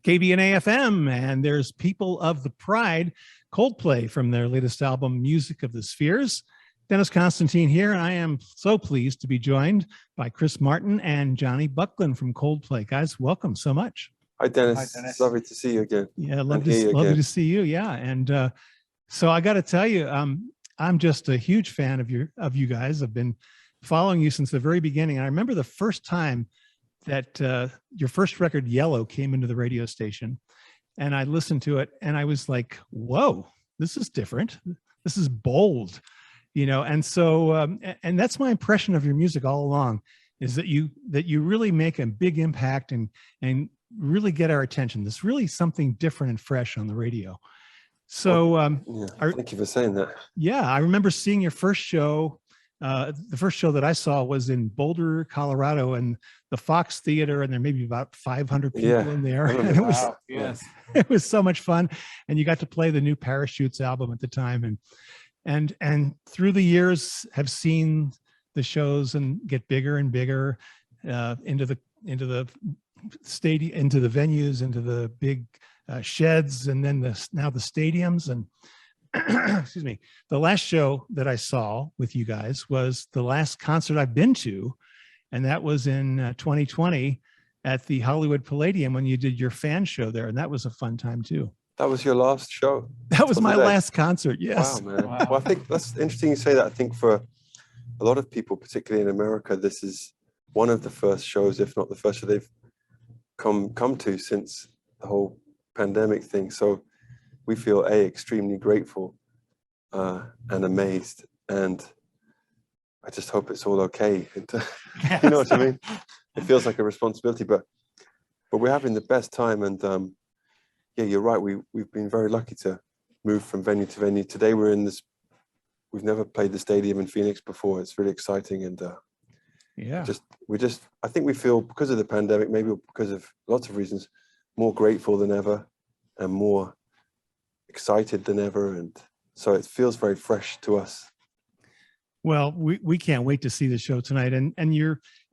KVNA-FM, and there's People of the Pride, Coldplay from their latest album, Music of the Spheres. Dennis Constantine here, and I am so pleased to be joined by Chris Martin and Johnny Buckland from Coldplay. Guys, welcome so much. Hi, Dennis. It's lovely to see you again. Yeah, lovely to see you. Yeah, and so I got to tell you, I'm just a huge fan of you guys. I've been following you since the very beginning. I remember the first time that your first record, Yellow, came into the radio station, and I listened to it, and I was like, "Whoa, this is different. This is bold." You know, and so and that's my impression of your music all along, is that you really make a big impact and really get our attention. There's really something different and fresh on the radio. So thank you for saying that. Yeah, I remember seeing your first show. The first show that I saw was in Boulder, Colorado, and the Fox Theater, and there may be about 500 people in there. And it was so much fun, and you got to play the new Parachutes album at the time, and through the years have seen the shows and get bigger and bigger into the stadium, into the venues, into the big sheds, and then now the stadiums. And excuse me, the last show that I saw with you guys was the last concert I've been to, and that was in 2020 at the Hollywood Palladium when you did your fan show there, and that was a fun time too. That was your last show? That was my last concert, yes. Wow, man. Wow. Well, I think that's interesting you say that. I think for a lot of people, particularly in America, this is one of the first shows, if not the first show they've come to since the whole pandemic thing. So we feel extremely grateful and amazed, and I just hope it's all okay. You know what I mean? It feels like a responsibility, but we're having the best time, and yeah, you're right. We've been very lucky to move from venue to venue. Today we're in this. We've never played the stadium in Phoenix before. It's really exciting, and I think we feel, because of the pandemic, maybe because of lots of reasons, more grateful than ever, and more excited than ever, and so it feels very fresh to us. Well, we can't wait to see the show tonight, and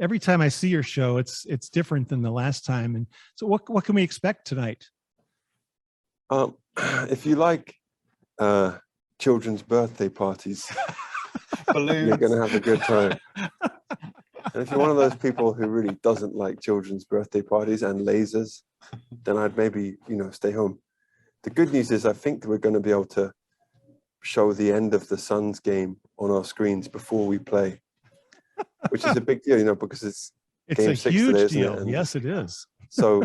every time I see your show, it's different than the last time. And so what can we expect tonight? If you like children's birthday parties, balloons, you're going to have a good time. And if you're one of those people who really doesn't like children's birthday parties and lasers, then I'd maybe, stay home. The good news is I think we're going to be able to show the end of the Suns game on our screens before we play, which is a big deal, because it's game a 6 huge today, isn't deal. it? And yes, it is. So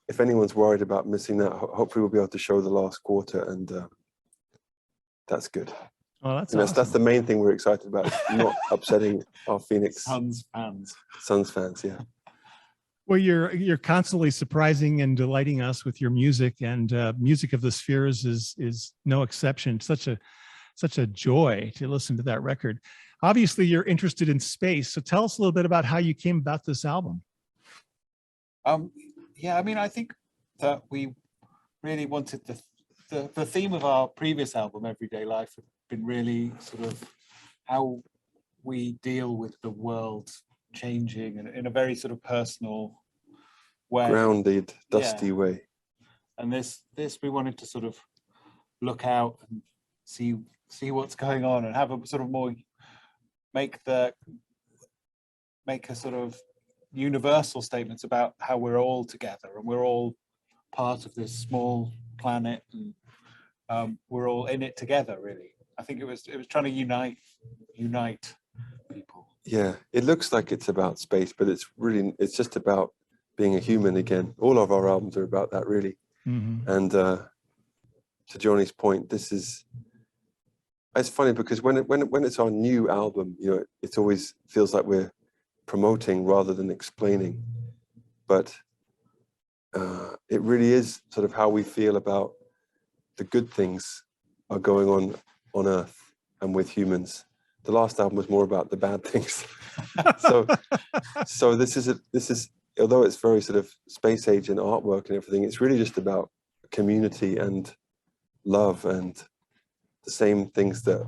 if anyone's worried about missing that, hopefully we'll be able to show the last quarter, and that's good. Oh, that's awesome. That's the main thing we're excited about, not upsetting our Phoenix Suns fans, yeah. Well, you're constantly surprising and delighting us with your music, and Music of the Spheres is no exception. It's such a joy to listen to that record. Obviously, you're interested in space, so tell us a little bit about how you came about this album. Yeah, I mean, I think that we really wanted the theme of our previous album, Everyday Life, had been really sort of how we deal with the world changing and in a very sort of personal way, grounded, dusty way. And this we wanted to sort of look out and see what's going on, and have a sort of more make a sort of universal statements about how we're all together and we're all part of this small planet, and we're all in it together. Really, I think it was trying to unite people. Yeah, it looks like it's about space, but it's just about being a human again. All of our albums are about that, really. Mm-hmm. And to Johnny's point, it's funny because when it's our new album, it always feels like we're promoting rather than explaining, but it really is sort of how we feel about the good things are going on Earth and with humans. The last album was more about the bad things. so this is although it's very sort of space age and artwork and everything, it's really just about community and love and the same things that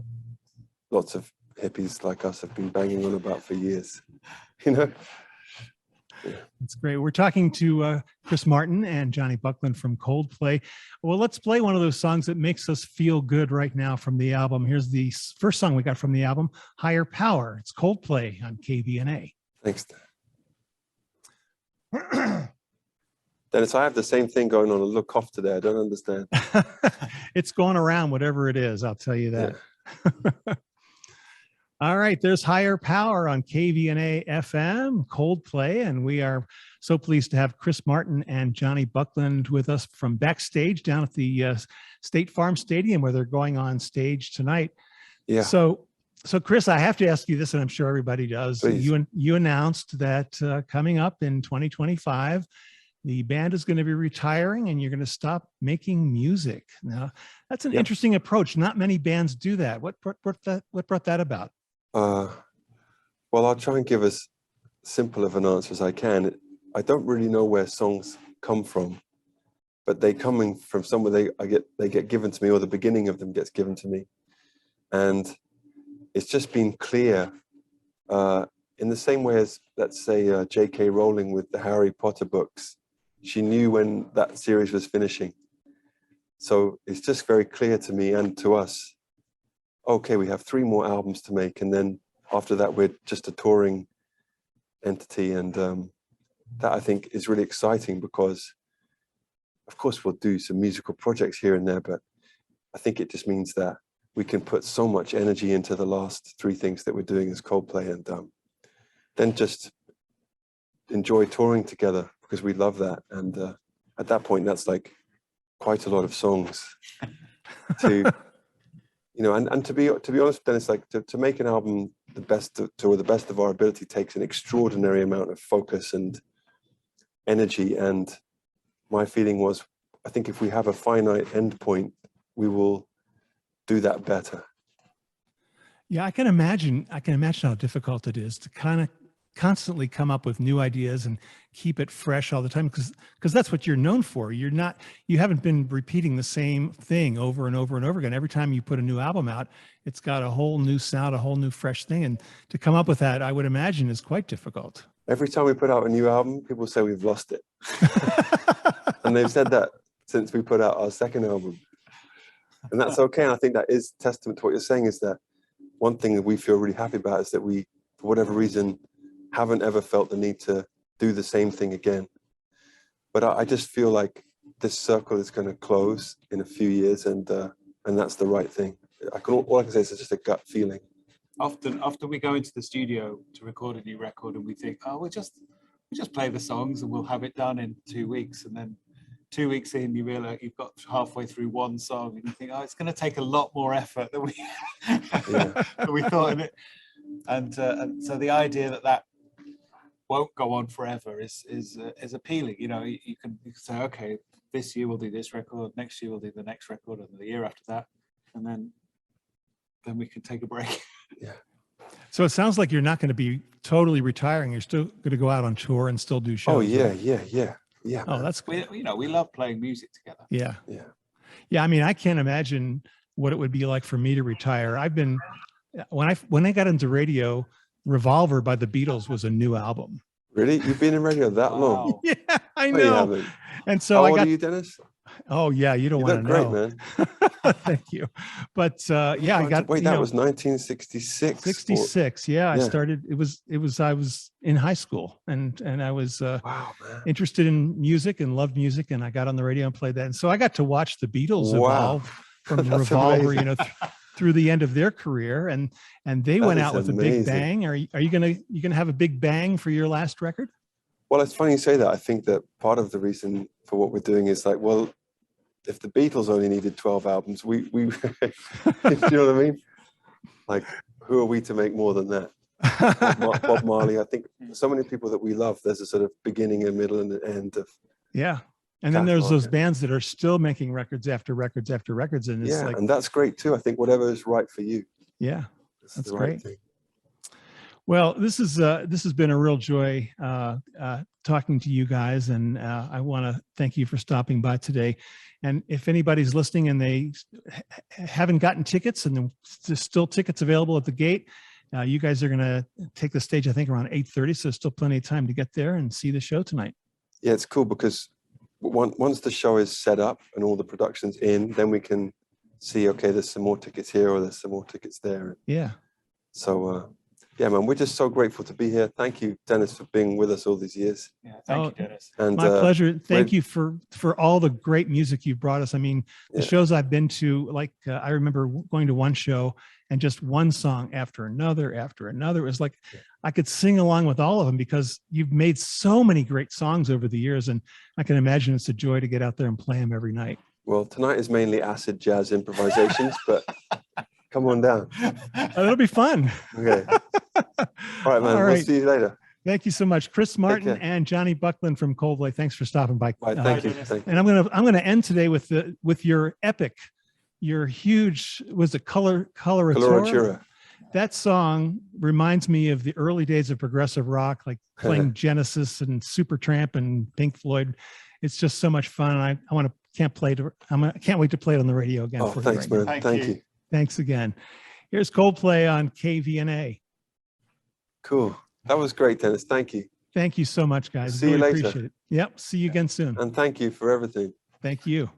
lots of hippies like us have been banging on about for years. That's great. We're talking to Chris Martin and Johnny Buckland from Coldplay. Well, let's play one of those songs that makes us feel good right now from the album. Here's the first song we got from the album, Higher Power. It's Coldplay on KVNA. Thanks. Dennis, I have the same thing going on. A look off today. I don't understand. It's going around, whatever it is. I'll tell you that. Yeah. All right, there's Higher Power on KVNA-FM, Coldplay, and we are so pleased to have Chris Martin and Johnny Buckland with us from backstage down at the State Farm Stadium, where they're going on stage tonight. Yeah. So Chris, I have to ask you this, and I'm sure everybody does. Please. You announced that coming up in 2025, the band is going to be retiring and you're going to stop making music. Now, that's an interesting approach. Not many bands do that. What brought that about? Well, I'll try and give as simple of an answer as I can. I don't really know where songs come from, but they coming from somewhere they get given to me, or the beginning of them gets given to me. And it's just been clear in the same way as, let's say, J.K. Rowling with the Harry Potter books. She knew when that series was finishing. So it's just very clear to me and to us, okay, we have 3 more albums to make. And then after that, we're just a touring entity. And that I think is really exciting because, of course, we'll do some musical projects here and there, but I think it just means that we can put so much energy into the last 3 things that we're doing as Coldplay, and then just enjoy touring together, because we love that. And at that point, that's like quite a lot of songs to, and to be honest, Dennis, like to make an album the best of our ability takes an extraordinary amount of focus and energy. And my feeling was, I think if we have a finite end point, we will do that better. Yeah, I can imagine how difficult it is to kind of constantly come up with new ideas and keep it fresh all the time, because that's what you're known for. You haven't been repeating the same thing over and over and over again. Every time you put a new album out, it's got a whole new sound, a whole new fresh thing. And to come up with that, I would imagine, is quite difficult. Every time we put out a new album, people say we've lost it. And they've said that since we put out our second album. And that's okay. And I think that is testament to what you're saying, is that one thing that we feel really happy about is that we, for whatever reason, haven't ever felt the need to do the same thing again. But I just feel like this circle is going to close in a few years, and that's the right thing. All I can say is it's just a gut feeling. Often we go into the studio to record a new record and we think, oh, we just play the songs and we'll have it done in 2 weeks. And then 2 weeks in, you realize you've got halfway through one song and you think, oh, it's going to take a lot more effort than we than we thought in it. And so the idea that won't go on forever is appealing. You can say, okay, this year we'll do this record, next year we'll do the next record, and the year after that, and then we can take a break. Yeah. So it sounds like you're not going to be totally retiring. You're still going to go out on tour and still do shows. Oh yeah. Oh, that's we love playing music together. Yeah. I mean, I can't imagine what it would be like for me to retire. When I got into radio, Revolver by the Beatles was a new album. Really? You've been in radio that long? Yeah, I No, know. you haven't. And so How old are you, Dennis? Oh yeah, you don't want to great, know. Man. Thank you. But I got. Wait, that was 1966. 66. Yeah, I started. It was. I was in high school, and I was wow, man. interested in music and loved music, and I got on the radio and played that. And so I got to watch the Beatles evolve from Revolver, through the end of their career, and they went out with a big bang. Are you gonna have a big bang for your last record? Well, it's funny you say that. I think that part of the reason for what we're doing is like, well, if the Beatles only needed 12 albums, we you know what I mean? Like, who are we to make more than that? Bob Marley. I think so many people that we love, there's a sort of beginning, a middle, and an end of. Yeah. And then there's those bands that are still making records after records after records. And it's and that's great too. I think whatever is right for you. Yeah, that's great. Thing. Well, this has been a real joy talking to you guys, and I want to thank you for stopping by today. And if anybody's listening and they haven't gotten tickets, and there's still tickets available at the gate, You guys are going to take the stage, I think, around 8:30, so still plenty of time to get there and see the show tonight. Yeah, it's cool because once the show is set up and all the production's in, then we can see, okay, there's some more tickets here or there's some more tickets there. Yeah. So, yeah, man, we're just so grateful to be here. Thank you, Dennis, for being with us all these years. Yeah, thank you, Dennis. And my pleasure. Thank you for all the great music you've brought us. I mean, the shows I've been to, like I remember going to one show and just one song after another. It was like I could sing along with all of them because you've made so many great songs over the years, and I can imagine it's a joy to get out there and play them every night. Well, tonight is mainly acid jazz improvisations, but come on down. It'll be fun. Okay. All right, man. All right. We'll see you later. Thank you so much, Chris Martin and Johnny Buckland from Coldplay. Thanks for stopping by. Right, thank you. Thank you. And I'm gonna end today with your epic, your huge, was it Coloratura? That song reminds me of the early days of progressive rock, like playing Genesis and Supertramp and Pink Floyd. It's just so much fun. I can't wait to play it on the radio again. Oh, thanks, man. Thank you. Thanks again. Here's Coldplay on KVNA. Cool. That was great, Dennis. Thank you. Thank you so much, guys. See you later. Appreciate it. Yep. See you again soon. And thank you for everything. Thank you.